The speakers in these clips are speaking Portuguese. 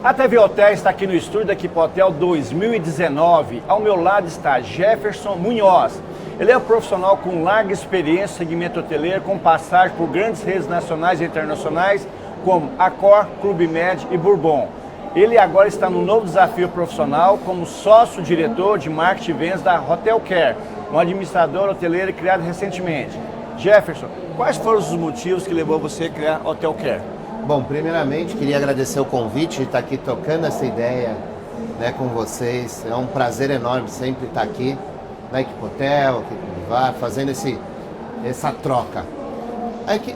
A TV Hotel está aqui no estúdio da Equipe Hotel 2019. Ao meu lado está Jefferson Munhoz. Ele é um profissional com larga experiência no segmento hoteleiro, com passagem por grandes redes nacionais e internacionais, como Accor, Clube Med e Bourbon. Ele agora está num novo desafio profissional como sócio-diretor de marketing e vendas da Hotel Care, uma administradora hoteleira criada recentemente. Jefferson, quais foram os motivos que levou você a criar a Hotel Care? Bom, primeiramente queria agradecer o convite de estar aqui tocando essa ideia, né, com vocês. É um prazer enorme sempre estar aqui na Equipe Hotel, fazendo essa troca.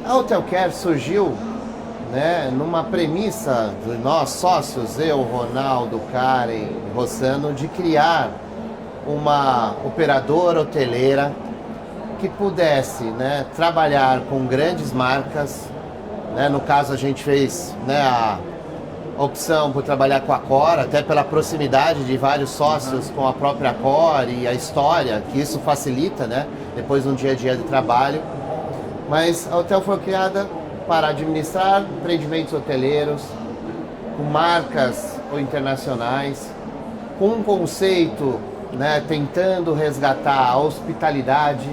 A Hotel Care surgiu, né, numa premissa de nós sócios, eu, Ronaldo, Karen, Rossano, de criar uma operadora hoteleira que pudesse, né, trabalhar com grandes marcas. No caso, a gente fez, né, a opção por trabalhar com a Accor, até pela proximidade de vários sócios com a própria Accor e a história, que isso facilita, né, depois de um dia a dia de trabalho. Mas a Hotel foi criada para administrar empreendimentos hoteleiros com marcas internacionais, com um conceito, né, tentando resgatar a hospitalidade,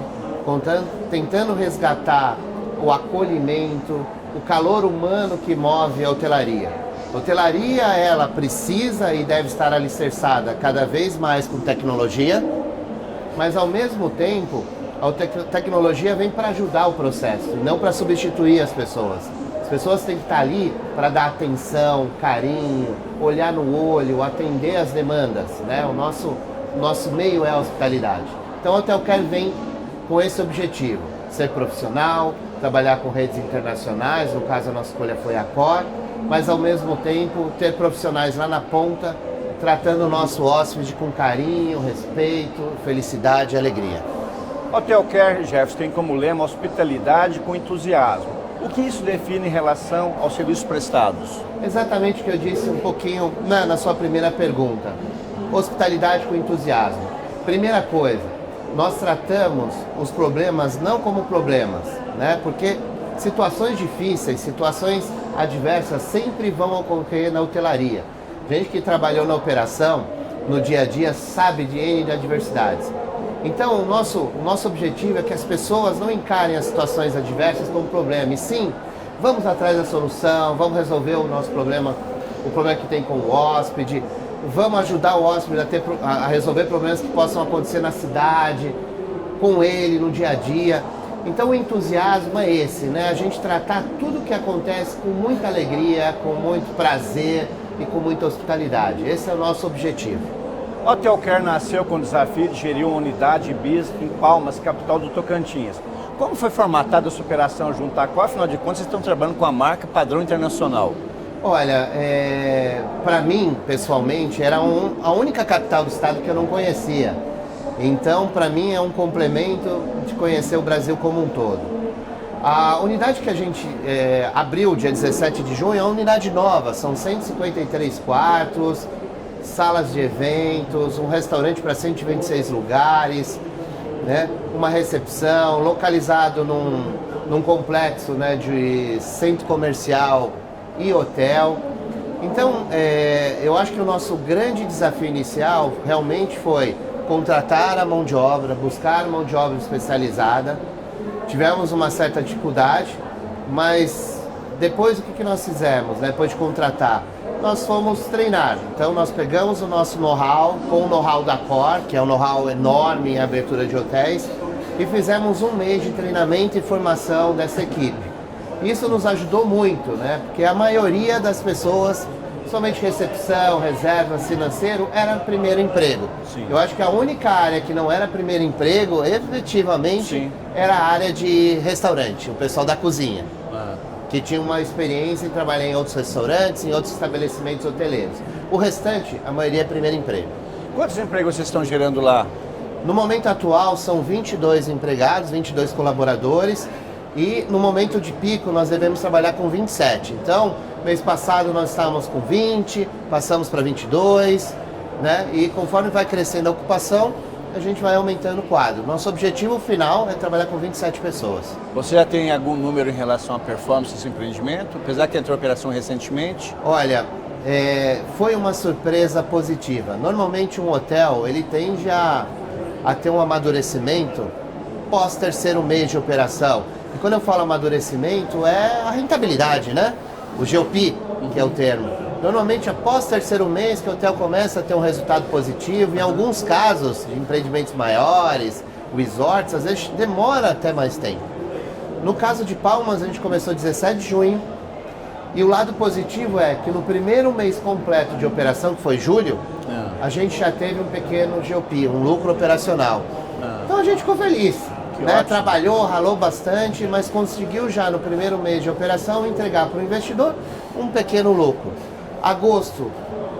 tentando resgatar o acolhimento, o calor humano que move a hotelaria. A hotelaria, ela precisa e deve estar alicerçada cada vez mais com tecnologia, mas ao mesmo tempo, a tecnologia vem para ajudar o processo, não para substituir as pessoas. As pessoas têm que estar ali para dar atenção, carinho, olhar no olho, atender as demandas, né? O nosso meio é a hospitalidade. Então a Hotel Care vem com esse objetivo, ser profissional, trabalhar com redes internacionais, no caso a nossa escolha foi a Accor, mas ao mesmo tempo ter profissionais lá na ponta, tratando o nosso hóspede com carinho, respeito, felicidade e alegria. Hotel Care, Jefferson, tem como lema hospitalidade com entusiasmo. O que isso define em relação aos serviços prestados? Exatamente o que eu disse um pouquinho na sua primeira pergunta. Hospitalidade com entusiasmo. Primeira coisa, nós tratamos os problemas não como problemas, né? Porque situações difíceis, situações adversas sempre vão ocorrer na hotelaria. Gente que trabalhou na operação, no dia a dia, sabe de N adversidades. Então, o nosso objetivo é que as pessoas não encarem as situações adversas como problema, e sim, vamos atrás da solução, vamos resolver o nosso problema, o problema que tem com o hóspede, vamos ajudar o hóspede a resolver problemas que possam acontecer na cidade, com ele, no dia a dia. Então o entusiasmo é esse, né? A gente tratar tudo o que acontece com muita alegria, com muito prazer e com muita hospitalidade. Esse é o nosso objetivo. A Hotel Care nasceu com o desafio de gerir uma unidade de business em Palmas, capital do Tocantins. Como foi formatada essa operação junto à Accor? Afinal de contas, vocês estão trabalhando com a marca padrão internacional. Olha, para mim, pessoalmente, era a única capital do estado que eu não conhecia. Então, para mim, é um complemento de conhecer o Brasil como um todo. A unidade que a gente abriu dia 17 de junho é uma unidade nova. São 153 quartos, salas de eventos, um restaurante para 126 lugares, né? Uma recepção, localizado num complexo, né, de centro comercial e hotel. Então, eu acho que o nosso grande desafio inicial realmente foi contratar a mão de obra, buscar mão de obra especializada. Tivemos uma certa dificuldade, mas depois o que nós fizemos, né, depois de contratar? Nós fomos treinar. Então nós pegamos o nosso know-how, com o know-how da Accor, que é um know-how enorme em abertura de hotéis, e fizemos um mês de treinamento e formação dessa equipe. Isso nos ajudou muito, né? Porque a maioria das pessoas, somente recepção, reserva, financeiro, era primeiro emprego. Sim. Eu acho que a única área que não era primeiro emprego, efetivamente, sim, era a área de restaurante, o pessoal da cozinha. Que tinha uma experiência em trabalhar em outros restaurantes, em outros estabelecimentos hoteleiros. O restante, a maioria é primeiro emprego. Quantos empregos vocês estão gerando lá? No momento atual, são 22 empregados, 22 colaboradores, e no momento de pico nós devemos trabalhar com 27. Então, mês passado nós estávamos com 20, passamos para 22, né? E conforme vai crescendo a ocupação, a gente vai aumentando o quadro. Nosso objetivo final é trabalhar com 27 pessoas. Você já tem algum número em relação à performance desse empreendimento, apesar que entrou em operação recentemente? Olha, foi uma surpresa positiva. Normalmente um hotel, ele tende a ter um amadurecimento pós terceiro mês de operação. E quando eu falo amadurecimento, é a rentabilidade, né? O GOP, que é o termo. Normalmente, após terceiro mês, que o hotel começa a ter um resultado positivo. Em alguns casos, de empreendimentos maiores, resorts, às vezes demora até mais tempo. No caso de Palmas, a gente começou 17 de junho. E o lado positivo é que no primeiro mês completo de operação, que foi julho, a gente já teve um pequeno GOP, um lucro operacional. Então a gente ficou feliz. Né? Trabalhou, ralou bastante, mas conseguiu já no primeiro mês de operação entregar para o investidor um pequeno lucro. Agosto,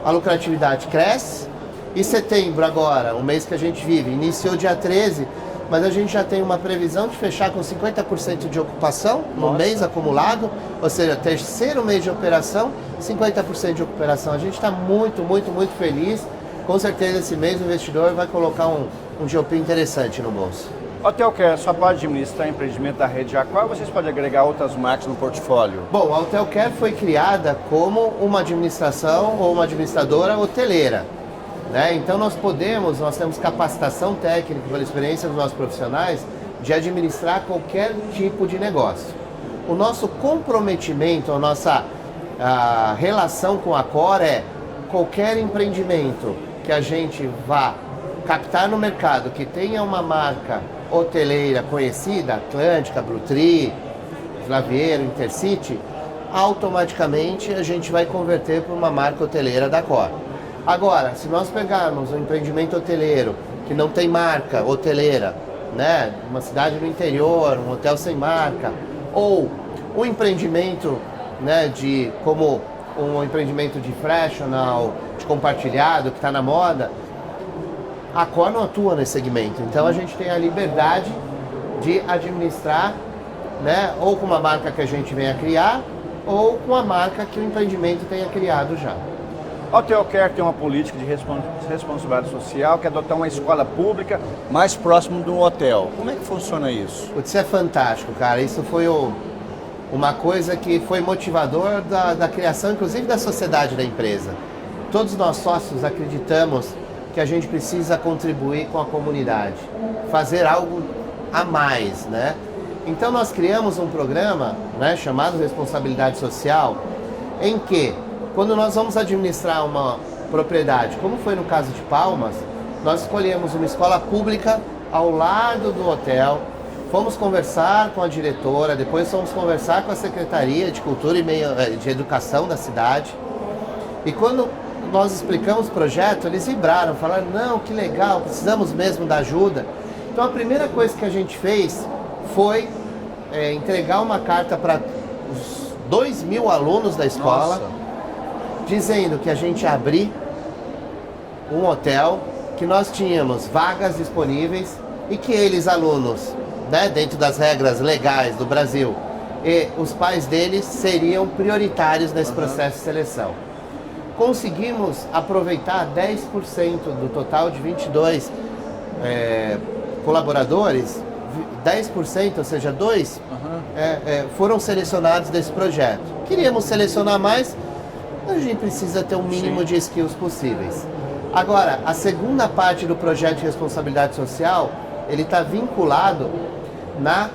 a lucratividade cresce. E setembro agora, o mês que a gente vive, iniciou dia 13, mas a gente já tem uma previsão de fechar com 50% de ocupação no mês acumulado, ou seja, terceiro mês de operação, 50% de ocupação. A gente está muito, muito, muito feliz. Com certeza esse mês o investidor vai colocar um GOP interessante no bolso. Hotel Care só pode administrar empreendimento da rede Aqua, vocês podem agregar outras marcas no portfólio? Bom, a Hotel Care foi criada como uma administração ou uma administradora hoteleira. Né? Então nós temos capacitação técnica pela experiência dos nossos profissionais de administrar qualquer tipo de negócio. O nosso comprometimento, a nossa relação com a Core é qualquer empreendimento que a gente vá captar no mercado, que tenha uma marca hoteleira conhecida, Atlântica, Blue Tree, Slaviero, Intercity, automaticamente a gente vai converter para uma marca hoteleira da Core. Agora, se nós pegarmos um empreendimento hoteleiro que não tem marca hoteleira, né, uma cidade no interior, um hotel sem marca, ou um empreendimento, né, como um empreendimento de fractional, de compartilhado, que está na moda, a Core não atua nesse segmento. Então a gente tem a liberdade de administrar, né, ou com uma marca que a gente venha criar, ou com a marca que o empreendimento tenha criado já. A Hotel Care tem uma política de responsabilidade social que é adotar uma escola pública mais próximo do hotel. Como é que funciona isso? Isso é fantástico, cara. Isso foi uma coisa que foi motivador da criação, inclusive da sociedade da empresa. Todos nós sócios acreditamos que a gente precisa contribuir com a comunidade, fazer algo a mais, né? Então nós criamos um programa, né, chamado Responsabilidade Social, em que quando nós vamos administrar uma propriedade, como foi no caso de Palmas, nós escolhemos uma escola pública ao lado do hotel, fomos conversar com a diretora, depois fomos conversar com a Secretaria de Cultura e de Educação da cidade. E quando nós explicamos o projeto, eles vibraram, falaram, não, que legal, precisamos mesmo da ajuda. Então a primeira coisa que a gente fez foi entregar uma carta para os 2.000 alunos da escola, dizendo que a gente ia abrir um hotel, que nós tínhamos vagas disponíveis e que eles, alunos, né, dentro das regras legais do Brasil, e os pais deles seriam prioritários nesse processo de seleção. Conseguimos aproveitar 10% do total de 22 colaboradores, 10%, ou seja, 2 foram selecionados desse projeto. Queríamos selecionar mais, a gente precisa ter um mínimo de skills possíveis. Agora, a segunda parte do projeto de responsabilidade social, ele está vinculado na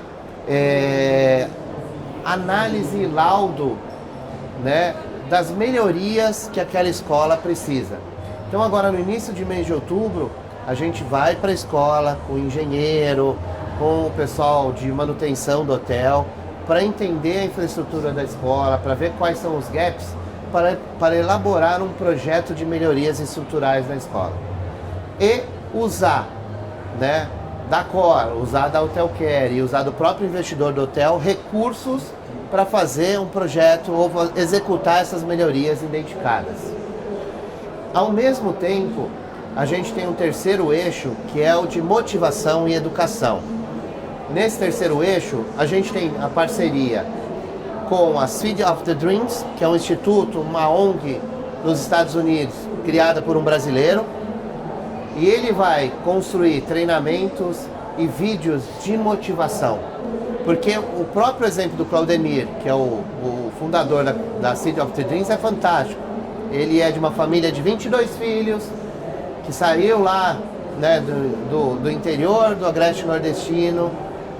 análise e laudo, né, das melhorias que aquela escola precisa. Então agora no início de mês de outubro, a gente vai para a escola com o engenheiro, com o pessoal de manutenção do hotel, para entender a infraestrutura da escola, para ver quais são os gaps, para elaborar um projeto de melhorias estruturais da escola. E usar, né, da Core, usar da Hotel Care e usar do próprio investidor do hotel recursos para fazer um projeto ou executar essas melhorias identificadas. Ao mesmo tempo, a gente tem um terceiro eixo, que é o de motivação e educação. Nesse terceiro eixo, a gente tem a parceria com a Seed of the Dreams, que é um instituto, uma ONG nos Estados Unidos, criada por um brasileiro, e ele vai construir treinamentos e vídeos de motivação. Porque o próprio exemplo do Claudemir, que é o fundador da Seed of the Dreams, é fantástico. ele é de uma família de 22 filhos, que saiu lá, né, do interior do Agreste Nordestino,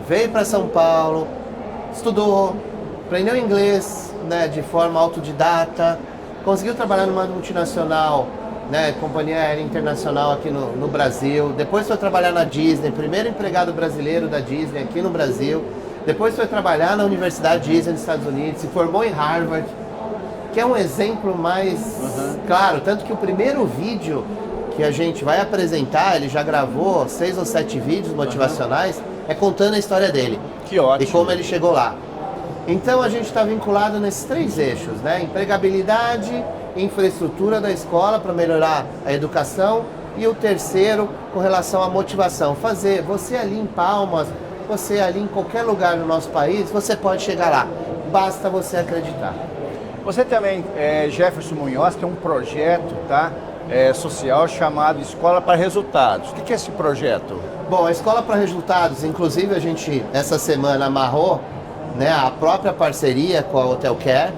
veio para São Paulo, estudou, aprendeu inglês, né, de forma autodidata, conseguiu trabalhar numa multinacional, né, companhia aérea internacional aqui no Brasil, depois foi trabalhar na Disney, primeiro empregado brasileiro da Disney aqui no Brasil, depois foi trabalhar na Universidade Disney nos Estados Unidos, se formou em Harvard, que é um exemplo mais claro, tanto que o primeiro vídeo que a gente vai apresentar, ele já gravou 6 ou 7 vídeos motivacionais, é contando a história dele. Que ótimo. E como ele chegou lá. Então a gente está vinculado nesses 3 eixos, né? Empregabilidade, infraestrutura da escola para melhorar a educação e o terceiro com relação à motivação. Fazer você ali em Palmas, você ali em qualquer lugar no nosso país, você pode chegar lá. Basta você acreditar. Você também, Jefferson Munhoz, tem um projeto, tá? Social chamado Escola para Resultados. O que é esse projeto? Bom, a Escola para Resultados, inclusive a gente essa semana amarrou, né, a própria parceria com a Hotel Care,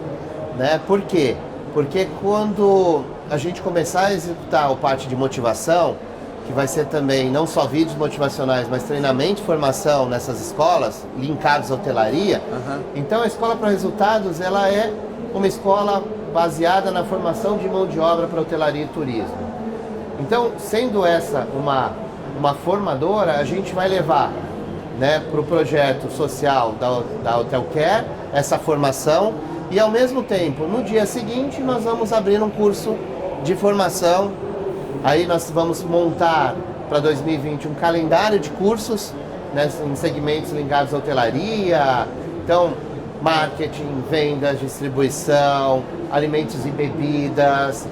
né? Por quê? Porque quando a gente começar a executar a parte de motivação, que vai ser também não só vídeos motivacionais, mas treinamento e formação nessas escolas, linkados à hotelaria, então a Escola para Resultados, ela é uma escola baseada na formação de mão de obra para hotelaria e turismo. Então, sendo essa uma formadora, a gente vai levar, né, para o projeto social da Hotel Care essa formação e, ao mesmo tempo, no dia seguinte, nós vamos abrir um curso de formação. Aí nós vamos montar para 2020 um calendário de cursos, né, em segmentos ligados à hotelaria, então marketing, vendas, distribuição, alimentos e bebidas.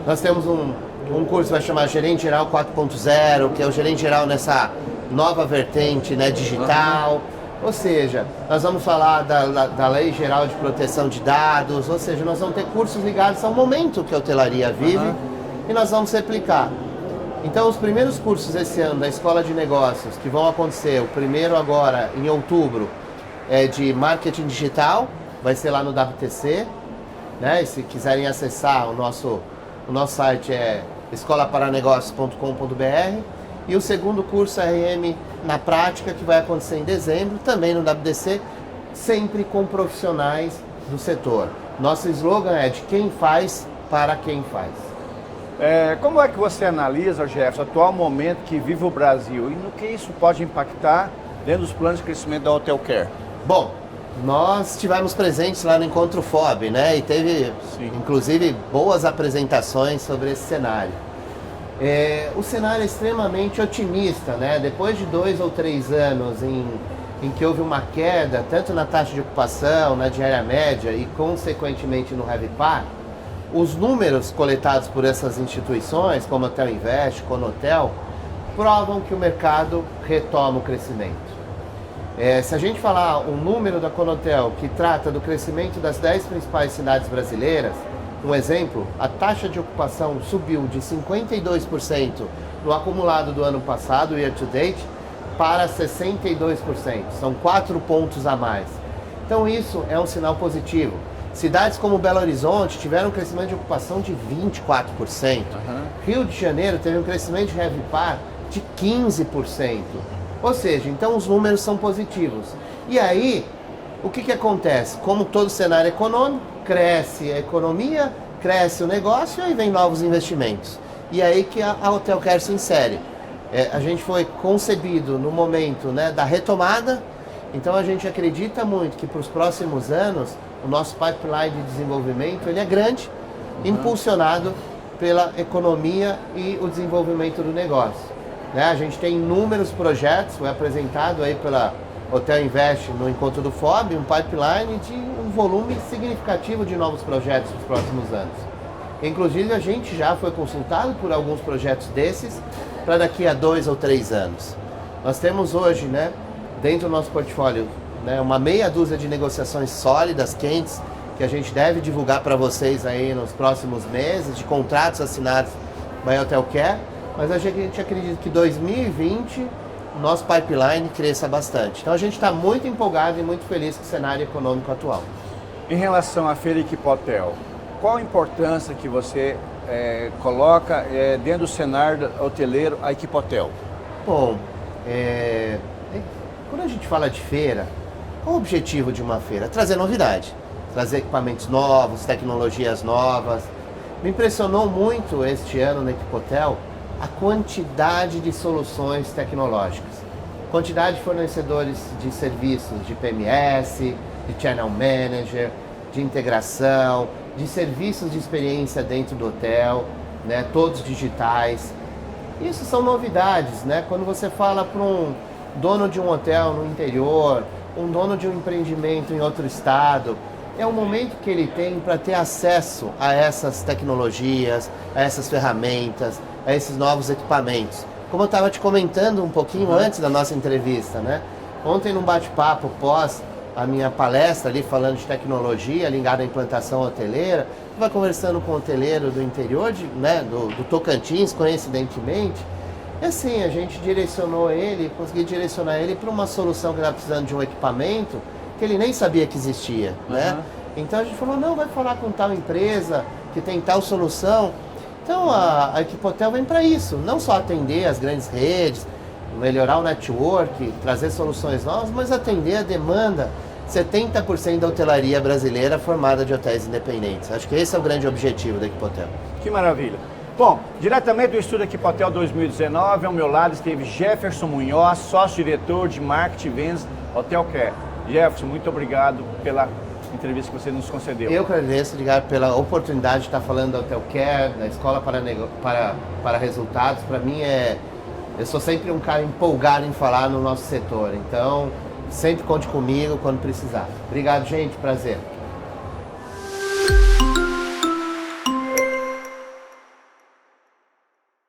Nós temos um curso que vai chamar Gerente Geral 4.0, que é o gerente geral nessa nova vertente, né, digital. Ou seja, nós vamos falar da Lei Geral de Proteção de Dados, ou seja, nós vamos ter cursos ligados ao momento que a hotelaria vive e nós vamos replicar. Então, os primeiros cursos esse ano da Escola de Negócios, que vão acontecer, o primeiro agora em outubro, é de marketing digital, vai ser lá no WTC, né? E se quiserem acessar o nosso site é escolaparanegócios.com.br. E o segundo curso RM na prática, que vai acontecer em dezembro, também no WTC, sempre com profissionais do setor. Nosso slogan é de quem faz para quem faz. Como é que você analisa, Jefferson, o atual momento que vive o Brasil e no que isso pode impactar dentro dos planos de crescimento da Hotel Care? Bom, nós estivemos presentes lá no Encontro FOB, né? E teve, inclusive, boas apresentações sobre esse cenário. O cenário é extremamente otimista, né? Depois de 2 ou 3 anos em que houve uma queda, tanto na taxa de ocupação, na diária média e, consequentemente, no RevPAR, os números coletados por essas instituições, como Hotel Invest, Conotel, provam que o mercado retoma o crescimento. Se a gente falar um número da Conotel que trata do crescimento das 10 principais cidades brasileiras, um exemplo, a taxa de ocupação subiu de 52% no acumulado do ano passado, year to date, para 62%. São 4 pontos a mais. Então isso é um sinal positivo. Cidades como Belo Horizonte tiveram um crescimento de ocupação de 24%. Rio de Janeiro teve um crescimento de RevPAR de 15%. Ou seja, então os números são positivos. E aí, o que acontece? Como todo cenário econômico, cresce a economia, cresce o negócio e aí vem novos investimentos. E aí que a Hotel Care se insere. A gente foi concebido no momento, né, da retomada, então a gente acredita muito que para os próximos anos o nosso pipeline de desenvolvimento ele é grande, impulsionado pela economia e o desenvolvimento do negócio. Né? A gente tem inúmeros projetos, foi apresentado aí pela Hotel Invest no encontro do FOB, um pipeline de um volume significativo de novos projetos nos próximos anos. Inclusive a gente já foi consultado por alguns projetos desses para daqui a 2 ou 3 anos. Nós temos hoje, né, dentro do nosso portfólio, né, uma meia dúzia de negociações sólidas, quentes, que a gente deve divulgar para vocês aí nos próximos meses, de contratos assinados by Hotel Care, mas a gente acredita que 2020 o nosso pipeline cresça bastante. Então a gente está muito empolgado e muito feliz com o cenário econômico atual. Em relação à Feira Equipe Hotel, qual a importância que você coloca dentro do cenário hoteleiro a Equipotel? Bom, quando a gente fala de feira, qual o objetivo de uma feira? Trazer novidade, trazer equipamentos novos, tecnologias novas. Me impressionou muito este ano na Equipotel a quantidade de soluções tecnológicas, quantidade de fornecedores de serviços de PMS, de Channel Manager, de integração, de serviços de experiência dentro do hotel, né, todos digitais. Isso são novidades, né? Quando você fala para um dono de um hotel no interior, um dono de um empreendimento em outro estado, é o momento que ele tem para ter acesso a essas tecnologias, a essas ferramentas, a esses novos equipamentos. Como eu estava te comentando um pouquinho antes da nossa entrevista, né? Ontem num bate-papo pós a minha palestra ali falando de tecnologia ligada à implantação hoteleira, estava conversando com um hoteleiro do interior, do Tocantins, coincidentemente, e assim, a gente consegui direcionar ele para uma solução que ele estava precisando de um equipamento que ele nem sabia que existia, né? Então a gente falou, não, vai falar com tal empresa que tem tal solução. Então a Equipotel vem para isso, não só atender as grandes redes, melhorar o network, trazer soluções novas, mas atender a demanda. 70% da hotelaria brasileira formada de hotéis independentes. Acho que esse é o grande objetivo da Equipotel. Que maravilha. Bom, diretamente do estúdio Equipotel 2019, ao meu lado esteve Jefferson Munhoz, sócio-diretor de Marketing e Vendas Hotel Care. Jefferson, muito obrigado pela entrevista que você nos concedeu. Eu que agradeço, Edgar, pela oportunidade de estar falando da Hotel Care, da Escola para Resultados. Para mim eu sou sempre um cara empolgado em falar no nosso setor, então sempre conte comigo quando precisar. Obrigado, gente, prazer.